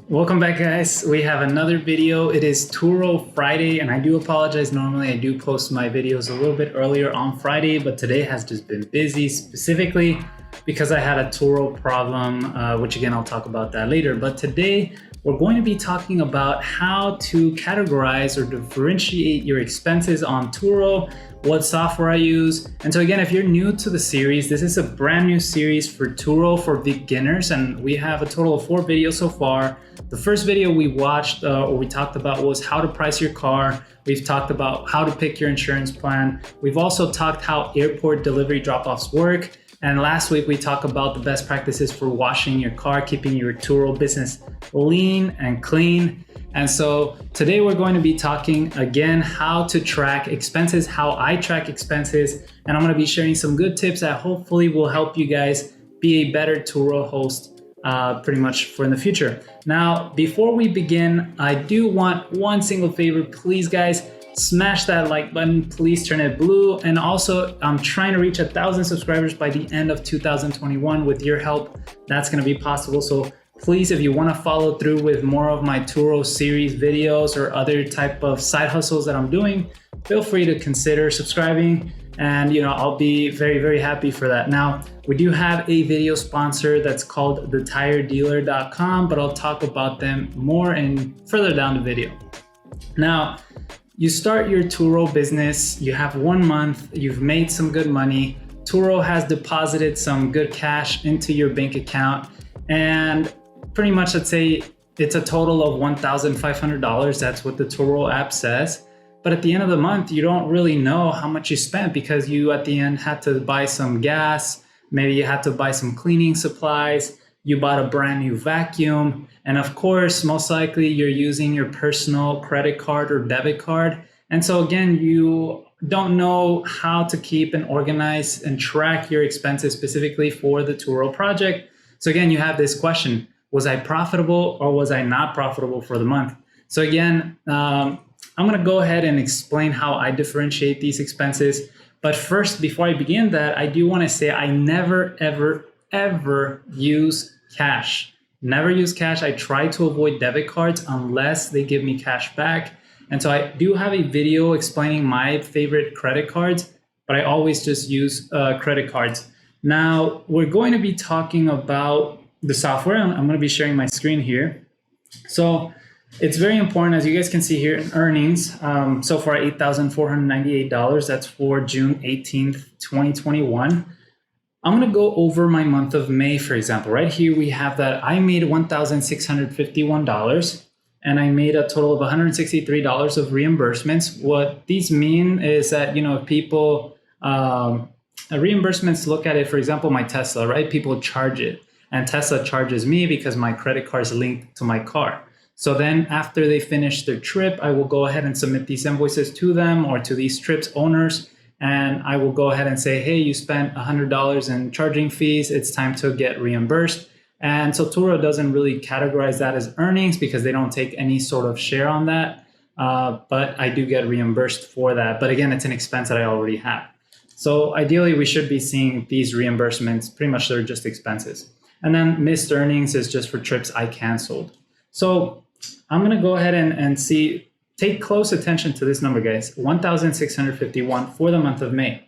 Welcome back, guys. We have another video. It is Turo Friday, and I do apologize. Normally I do post my videos a little bit earlier on Friday, but today has just been busy, specifically because I had a Turo problem, which again, I'll talk about that later. But today we're going to be talking about how to categorize or differentiate your expenses on Turo, what software I use. And so again, if you're new to the series, this is a brand new series for Turo for beginners, and we have a total of 4 videos so far. The first video we watched or we talked about was how to price your car. We've talked about how to pick your insurance plan. We've also talked how airport delivery drop-offs work. And last week we talked about the best practices for washing your car, keeping your Turo business lean and clean. And so today we're going to be talking again how to track expenses, how I track expenses, and I'm going to be sharing some good tips that hopefully will help you guys be a better Turo host pretty much for in the future. Now, before we begin, I do want one single favor. Please, guys, smash that like button. Please turn it blue. And also, I'm trying to reach 1,000 subscribers by the end of 2021. With your help, that's going to be possible. So please, if you want to follow through with more of my Turo series videos or other type of side hustles that I'm doing, feel free to consider subscribing. And I'll be very, very happy for that. Now, we do have a video sponsor that's called thetiredealer.com, but I'll talk about them more and further down the video. Now, you start your Turo business, you have 1 month, you've made some good money. Turo has deposited some good cash into your bank account, and pretty much, let's say it's a total of $1,500. That's what the Turo app says. But at the end of the month, you don't really know how much you spent because you at the end had to buy some gas, maybe you had to buy some cleaning supplies, you bought a brand new vacuum, and of course, most likely you're using your personal credit card or debit card. And so again, you don't know how to keep and organize and track your expenses specifically for the Turo project. So again, you have this question, was I profitable or was I not profitable for the month? So again, I'm going to go ahead and explain how I differentiate these expenses. But first, before I begin that, I do want to say I never, ever, ever use cash. Never use cash. I try to avoid debit cards unless they give me cash back. And so I do have a video explaining my favorite credit cards, but I always just use credit cards. Now, we're going to be talking about the software. I'm going to be sharing my screen here. So it's very important, as you guys can see here in earnings, so far $8,498. That's for June 18th, 2021. I'm going to go over my month of May, for example. Right here we have that I made $1,651 and I made a total of $163 of reimbursements. What these mean is that, people, reimbursements, look at it, for example, my Tesla, right? People charge it and Tesla charges me because my credit card is linked to my car. So then after they finish their trip, I will go ahead and submit these invoices to them or to these trips owners. And I will go ahead and say, hey, you spent $100 in charging fees. It's time to get reimbursed. And so Turo doesn't really categorize that as earnings because they don't take any sort of share on that. But I do get reimbursed for that. But again, it's an expense that I already have. So ideally, we should be seeing these reimbursements. Pretty much they're just expenses. And then missed earnings is just for trips I canceled. So I'm going to go ahead and see, take close attention to this number, guys, 1,651 for the month of May.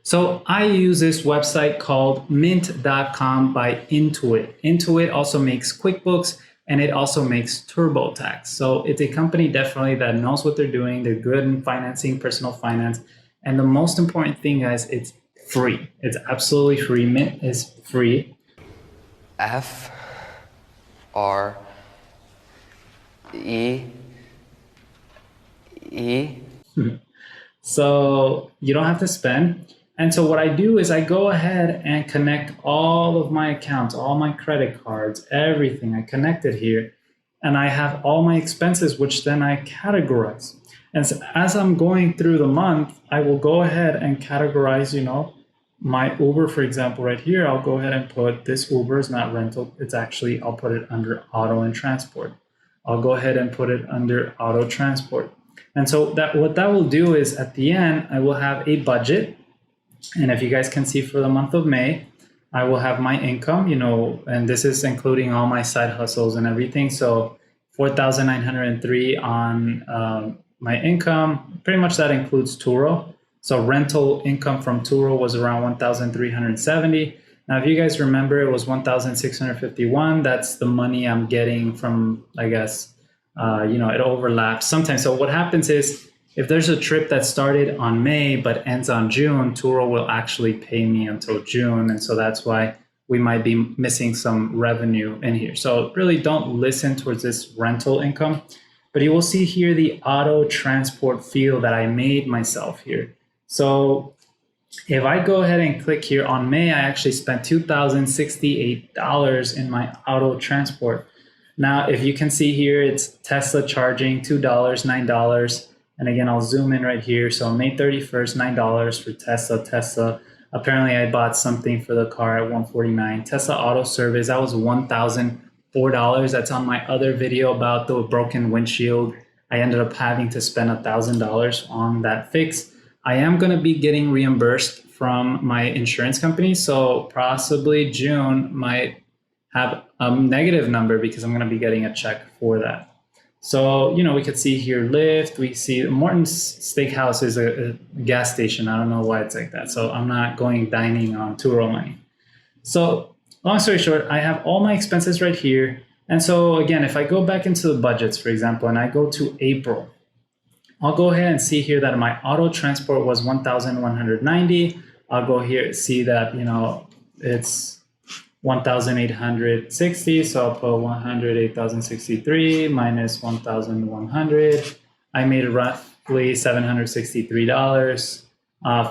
So I use this website called mint.com by Intuit. Intuit also makes QuickBooks and it also makes TurboTax. So it's a company definitely that knows what they're doing. They're good in financing, personal finance. And the most important thing, guys, it's free. It's absolutely free. Mint is free. So you don't have to spend. And so what I do is I go ahead and connect all of my accounts, all my credit cards, everything. I connect it here and I have all my expenses, which then I categorize. And so as I'm going through the month, I will go ahead and categorize, my Uber, for example, right here. I'll go ahead and put this Uber is not rental. It's actually, I'll put it under auto and transport. I'll go ahead and put it under auto transport. And so what that will do is at the end, I will have a budget. And if you guys can see for the month of May, I will have my income, and this is including all my side hustles and everything. So 4,903 on my income. Pretty much that includes Turo. So rental income from Turo was around 1,370. Now, if you guys remember, it was 1,651. That's the money I'm getting from, I guess, it overlaps sometimes. So what happens is, if there's a trip that started on May but ends on June, Turo will actually pay me until June. And so that's why we might be missing some revenue in here. So really don't listen towards this rental income. But you will see here the auto transport field that I made myself here. So if I go ahead and click here on May, I actually spent $2,068 in my auto transport. Now, if you can see here, it's Tesla charging $2, $9. And again, I'll zoom in right here. So May 31st, $9 for Tesla. Apparently I bought something for the car at $149. Tesla auto service, that was $1,004. That's on my other video about the broken windshield. I ended up having to spend $1,000 on that fix. I am going to be getting reimbursed from my insurance company. So possibly June might have a negative number because I'm going to be getting a check for that. So, we could see here Lyft. We see Morton's Steakhouse is a gas station. I don't know why it's like that. So I'm not going dining on Turo money. So long story short, I have all my expenses right here. And so again, if I go back into the budgets, for example, and I go to April, I'll go ahead and see here that my auto transport was 1,190. I'll go here and see that, it's 1,860. So I'll put 108,063 minus 1,100. I made roughly $763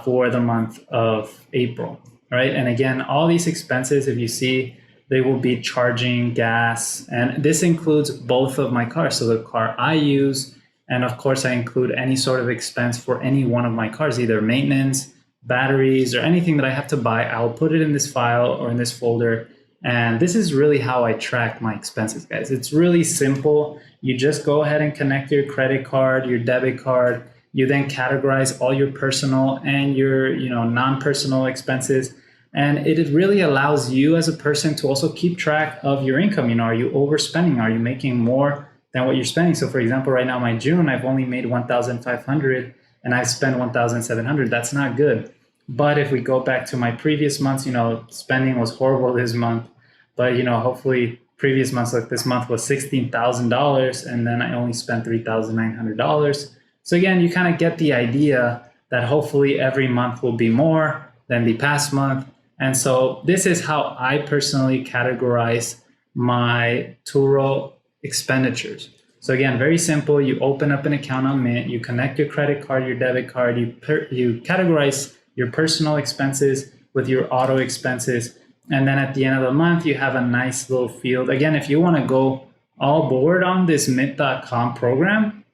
for the month of April. All right. And again, all these expenses, if you see, they will be charging gas. And this includes both of my cars. So the car I use, and of course I include any sort of expense for any one of my cars, either maintenance, batteries, or anything that I have to buy. I'll put it in this file or in this folder. And this is really how I track my expenses, guys. It's really simple. You just go ahead and connect your credit card, your debit card. You then categorize all your personal and your non-personal expenses. And it really allows you as a person to also keep track of your income. Are you overspending? Are you making more than what you're spending? So for example, right now, my June, I've only made 1,500 and I spent 1,700. That's not good. But if we go back to my previous months, spending was horrible this month. But, hopefully previous months, like this month was $16,000 and then I only spent $3,900. So again, you kind of get the idea that hopefully every month will be more than the past month. And so this is how I personally categorize my Turo expenditures. So again, very simple. You open up an account on Mint, you connect your credit card, your debit card, you categorize your personal expenses with your auto expenses. And then at the end of the month, you have a nice little field. Again, if you want to go all board on this mint.com program,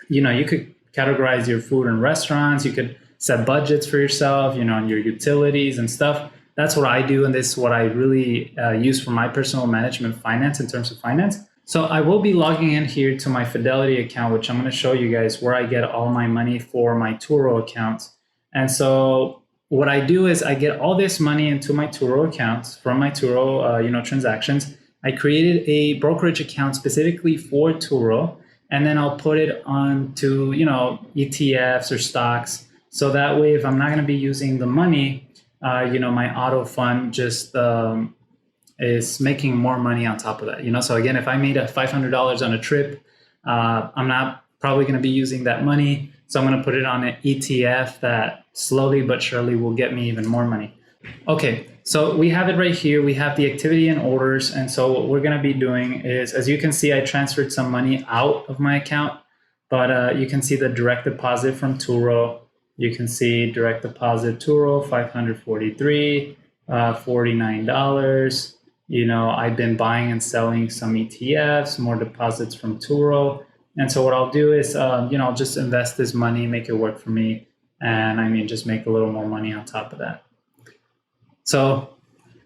you could categorize your food and restaurants. You could set budgets for yourself, on your utilities and stuff. That's what I do. And this is what I really use for my personal management finance in terms of finance. So I will be logging in here to my Fidelity account, which I'm going to show you guys where I get all my money for my Turo accounts. And so what I do is I get all this money into my Turo accounts from my Turo, transactions. I created a brokerage account specifically for Turo, and then I'll put it onto, ETFs or stocks. So that way, if I'm not going to be using the money, my auto fund just is making more money on top of that. So again, if I made $500 on a trip, I'm not probably going to be using that money. So I'm going to put it on an ETF that slowly but surely will get me even more money. Okay, so we have it right here. We have the activity and orders. And so what we're going to be doing is, as you can see, I transferred some money out of my account, but you can see the direct deposit from Turo. You can see direct deposit Turo, $543, $49. I've been buying and selling some ETFs, more deposits from Turo. And so what I'll do is, I'll just invest this money, make it work for me. And just make a little more money on top of that. So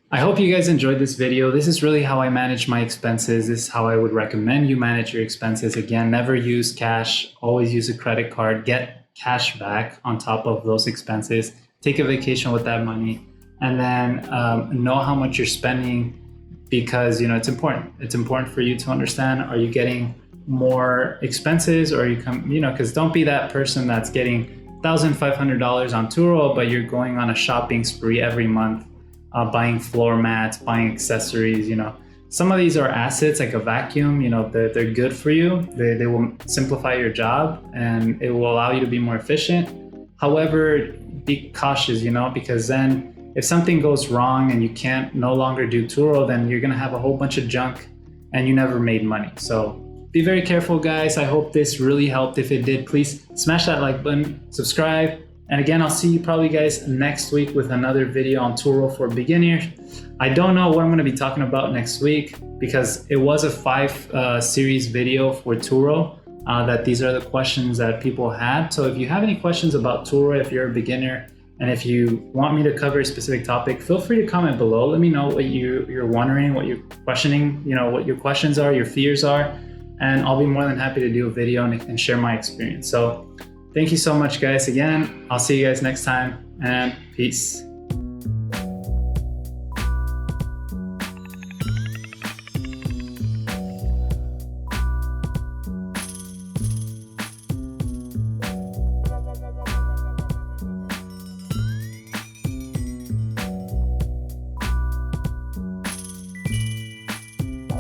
I hope you guys enjoyed this video. This is really how I manage my expenses. This is how I would recommend you manage your expenses. Again, never use cash, always use a credit card, get cash back on top of those expenses, take a vacation with that money, and then know how much you're spending, because it's important. It's important for you to understand, are you getting more expenses, or you come, because don't be that person that's getting $1,500 on Turo, but you're going on a shopping spree every month, buying floor mats, buying accessories. Some of these are assets like a vacuum. They're good for you. They will simplify your job and it will allow you to be more efficient. However, be cautious, because then if something goes wrong and you can't no longer do Turo, then you're gonna have a whole bunch of junk and you never made money. So be very careful, guys. I hope this really helped. If it did, please smash that like button, subscribe. And again, I'll see you probably guys next week with another video on Turo for beginners. I don't know what I'm going to be talking about next week because it was a 5 series video for Turo, that these are the questions that people had. So if you have any questions about Turo, if you're a beginner, and if you want me to cover a specific topic, feel free to comment below. Let me know what you're wondering, what you're questioning, what your questions are, your fears are, and I'll be more than happy to do a video and share my experience. So thank you so much, guys. Again, I'll see you guys next time, and peace.